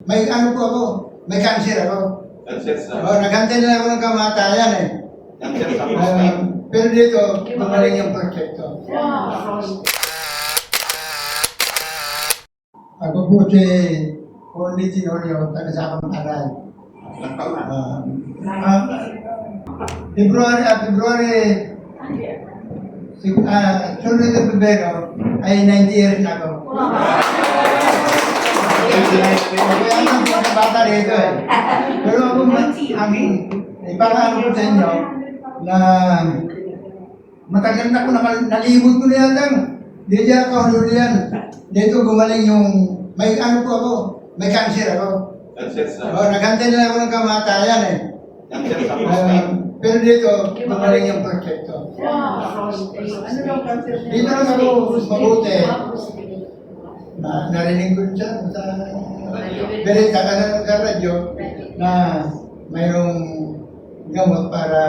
may ano po ako, may cancer ako. Cancer sa Naghantay na ako ng kamatayan eh. cancer sa prostate. Pero dito, gumaling yung proyekto. Ako po si Only Tinorio, taga sa akong aral. February, sunod na Pebrero, ay 90 years na ako. Kaya ang mga bata rito eh. Pero ako, ipakaan ko sa inyo, na matagal na ko nalimot ko na yan. Hindi ako huli yan. Dito gumaling yung, may ano po ako, may cancer ako. Cancer sa Naghantay na ako ng kamatayan eh. cancer sa prostate. Pero dito, gumaling yung proyekto. Dito lang ako mabuti. Narinig ko siya sa berita ka na sa radyo na mayroong gamot para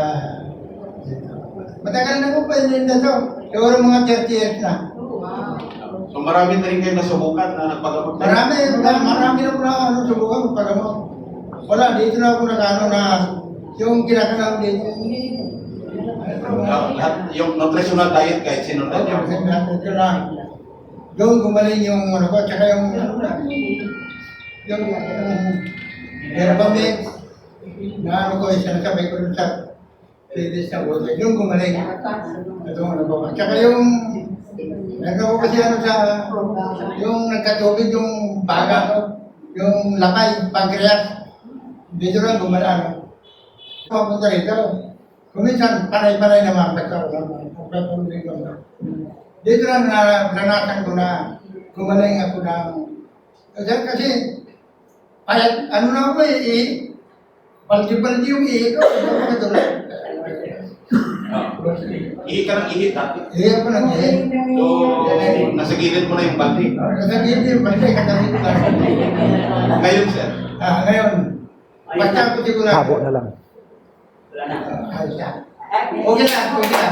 dito. Matagal na ko pa yun na to. Siguro mga 30 years na. So marami na rin kayo nasubukan na nagpagamot. Marami na po na subukan magpagamot. Wala, dito na ako nag-ano na yung kinakalaw dito. Lahat yung nutritional diet kahit sinundan niyo. Ito lang. Doon gumaling yung ano ko, tsaka yung Herbamix na ano ko, sinasabay ko dun sa playlist na buhay. Yung gumaling. Ito ano ko. Tsaka yung nagawa kasi ano sa yung nagkatubig yung baga, yung lakay, pancreas. Dito lang gumaling. Papunta rito. Kuminsan, panay-panay naman. Dito lang naranasan ko na gumaling ako ng... Kasi, payat, ano na ako eh, baldi-baldi yung ihi ko. Ihi ka ng ihi dati. Ihi ako ng ihi. So, nasa gilid mo na yung baldi. Nasa gilid yung baldi, katabi ko lang. Ngayon, sir. Ngayon, basta ako siguro lang. Habo na lang. Ayos yan. Okay na, okay na.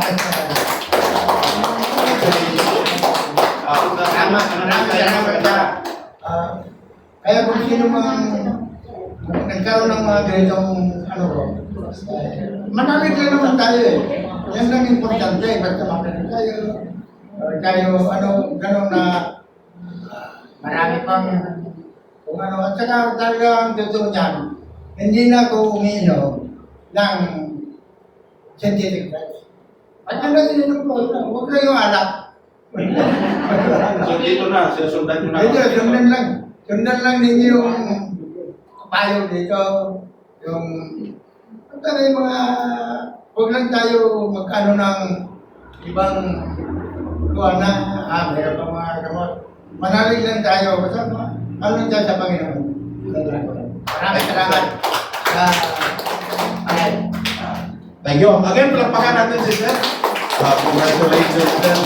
Kaya kung sino mga nagkaroon ng mga ganitong ano ko, manalig lang naman tayo eh. Yan lang importante, basta manalig tayo. Tayo, ano, gano'n na marami pang kung ano. At saka talagang totoo niyan, hindi na ako umiinom ng synthetic drugs. At yung nag-inom ko, huwag lang yung alak. So dito na, sinusundan nyo na. Dito, sundan lang ninyo yung payo dito. Yung, may mga, huwag lang tayo magkano ng ibang kuha na, mayroon pa mga gamot. Manalig lang tayo, basta ano lang tayo sa Panginoon. Maraming salamat. Thank you. Again, palakpakan natin si sir. Congratulations, sir.